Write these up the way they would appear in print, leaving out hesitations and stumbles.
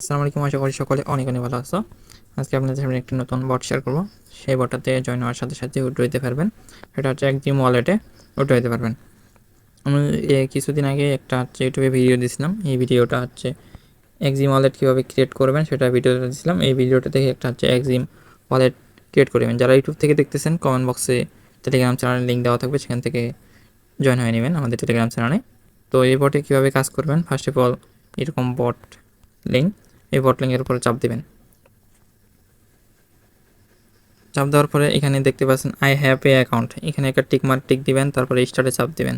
আসসালামু আলাইকুম, আশা করি সকলে অনেক অনেক ভালো আছো। আজকে আপনাদের সামনে একটি নতুন বট শেয়ার করবো। সেই বটটাতে জয়েন হওয়ার সাথে সাথে উইথড্র দিতে পারবেন। এটা হচ্ছে একজিম ওয়ালেটে উইথড্র দিতে পারবেন। আমি কিছুদিন আগে একটা হচ্ছে ইউটিউবে ভিডিও দিয়েছিলাম। এই ভিডিওটা হচ্ছে একজিম ওয়ালেট কীভাবে ক্রিয়েট করবেন সেটা ভিডিওটা দিয়েছিলাম। এই ভিডিওটা দেখে একটা হচ্ছে একজিম ওয়ালেট ক্রিয়েট করবেন। যারা ইউটিউব থেকে দেখতেছেন কমেন্ট বক্সে টেলিগ্রাম চ্যানেলের লিঙ্ক দেওয়া থাকবে, সেখান থেকে জয়েন হয়ে নেবেন আমাদের টেলিগ্রাম চ্যানেলে। তো এই বটে কীভাবে কাজ করবেন, ফার্স্ট অফ অল এরকম বট লিঙ্ক, এই বট লিঙ্কের উপরে চাপ দেবেন। চাপ দেওয়ার পরে এখানে দেখতে পাচ্ছেন আই হ্যাভ এ অ্যাকাউন্ট, এখানে একটা টিক দিবেন, তারপরে স্টার্টে চাপ দিবেন।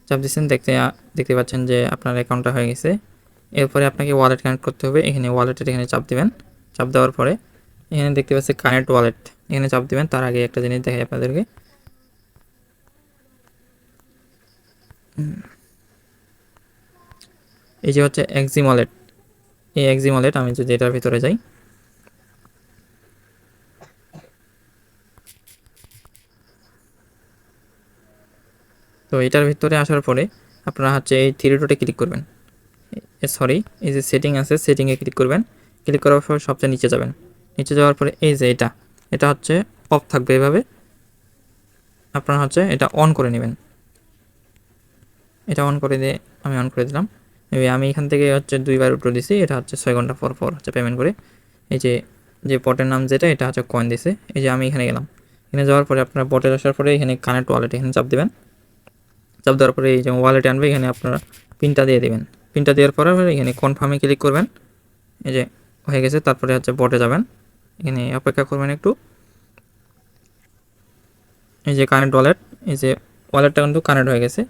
চাপ দিচ্ছেন, দেখতে পাচ্ছেন যে আপনার অ্যাকাউন্টটা হয়ে গেছে। এরপরে আপনাকে ওয়ালেট কানেক্ট করতে হবে। এখানে ওয়ালেটের এখানে চাপ দিবেন। চাপ দেওয়ার পরে এখানে দেখতে পাচ্ছেন কানেক্ট ওয়ালেট, এখানে চাপ দিবেন। তার আগে একটা জিনিস দেখাই আপনাদেরকে। এই যে হচ্ছে একজিম ওয়ালেট, এই একজিম ওয়ালেট, আমি যদি এটার ভিতরে যাই, তো এটার ভিতরে আসার পরে আপনারা হচ্ছে এই থ্রি ডটে ক্লিক করবেন। সরি, এই যে সেটিং আছে, সেটিংয়ে ক্লিক করবেন। ক্লিক করার পর সবচেয়ে নিচে যাবেন। নিচে যাওয়ার পরে এই যে এটা হচ্ছে অফ থাকবে। এভাবে আপনারা হচ্ছে এটা অন করে নেবেন। এটা অন করে দিয়ে আমি অন করে দিলাম। আমি এখান থেকে হচ্ছে 2বার উইথড্র দিছি। এটা হচ্ছে 6 ঘন্টা পর হচ্ছে পেমেন্ট করে। এই যে বটের নাম যেটা, এটা হচ্ছে কয়েন দিছে। এই যে আমি এখানে গেলাম, এখানে যাওয়ার পরে আপনারা বটে আসার পরে এখানে কানেক্ট ওয়ালেট, এখানে চাপ দেবেন। চাপ দেওয়ার পরে এই যে ওয়ালেটে আনবে, এখানে আপনারা পিনটা দিয়ে দেবেন। পিনটা দেওয়ার পরে এখানে কনফার্মে ক্লিক করবেন। এই যে হয়ে গেছে। তারপরে হচ্ছে বটে যাবেন, এখানে অপেক্ষা করবেন একটু। এই যে কানেক্ট ওয়ালেট, এই যে ওয়ালেটটা কিন্তু কানেক্ট হয়ে গেছে।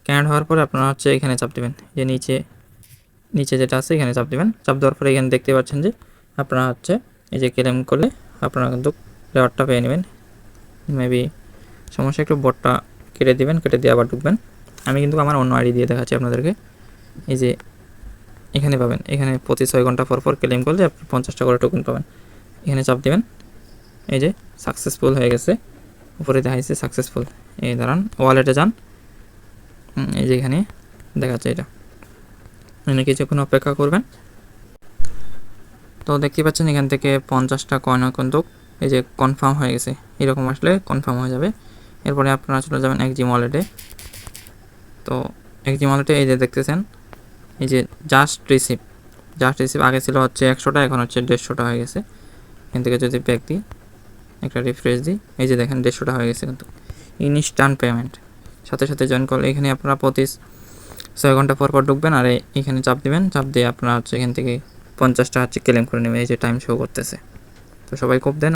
কানেক্ট হওয়ার পরে আপনারা হচ্ছে এখানে চাপ দেবেন। যে নিচে যেটা আছে এখানে চাপ দেবেন। চাপ দেওয়ার পরে এখানে দেখতে পাচ্ছেন যে আপনারা হচ্ছে এই যে ক্লেম করলে আপনারা কিন্তু রেওয়ার্ডটা পেয়ে নেবেন। মেবি সমস্যা একটু, বটটা কেটে দেবেন, কেটে দিয়ে আবার ঢুকবেন। আমি কিন্তু আমার অন্য আইডি দিয়ে দেখাচ্ছি আপনাদেরকে। এই যে এখানে পাবেন, এখানে প্রতি 6 ঘন্টা পর ক্লেম করলে আপনি 50টা করে টোকেন পাবেন। এখানে চাপ দেবেন। এই যে সাকসেসফুল হয়ে গেছে, উপরে দেখাইছে সাকসেসফুল। এই দাঁড়ান, ওয়ালেটে যান। এই যে এখানে দেখাচ্ছে এটা, এখানে কিছুক্ষণ অপেক্ষা করবেন। তো দেখতে পাচ্ছেন এখান থেকে 50টা কয়েন কিন্তু এই যে কনফার্ম হয়ে গেছে। এরকম আসলে কনফার্ম হয়ে যাবে। এরপরে আপনারা চলে যাবেন একজিম ওয়ালেটে। তো একজিম ওয়ালেটে এই যে দেখতেছেন এই যে জাস্ট রিসিভ আগে ছিল হচ্ছে 100টা, এখন হচ্ছে 150টা হয়ে গেছে। এখান থেকে যদি ব্যাক দিই, একটা রিফ্রেশ দিই, এই যে দেখেন 150টা হয়ে গেছে কিন্তু ইনস্ট্যান্ট পেমেন্ট। সাথে সাথে জয়েন করলে এখানে আপনারা প্রতি 6 ঘন্টা পর ঢুকবেন, আর এখানে চাপ দিবেন। চাপ দিয়ে আপনারা হচ্ছে এখান থেকে 50টা হচ্ছে ক্লেম করে নেবেন। এই যে টাইম শো করতেছে। তো সবাই কোপ দেন।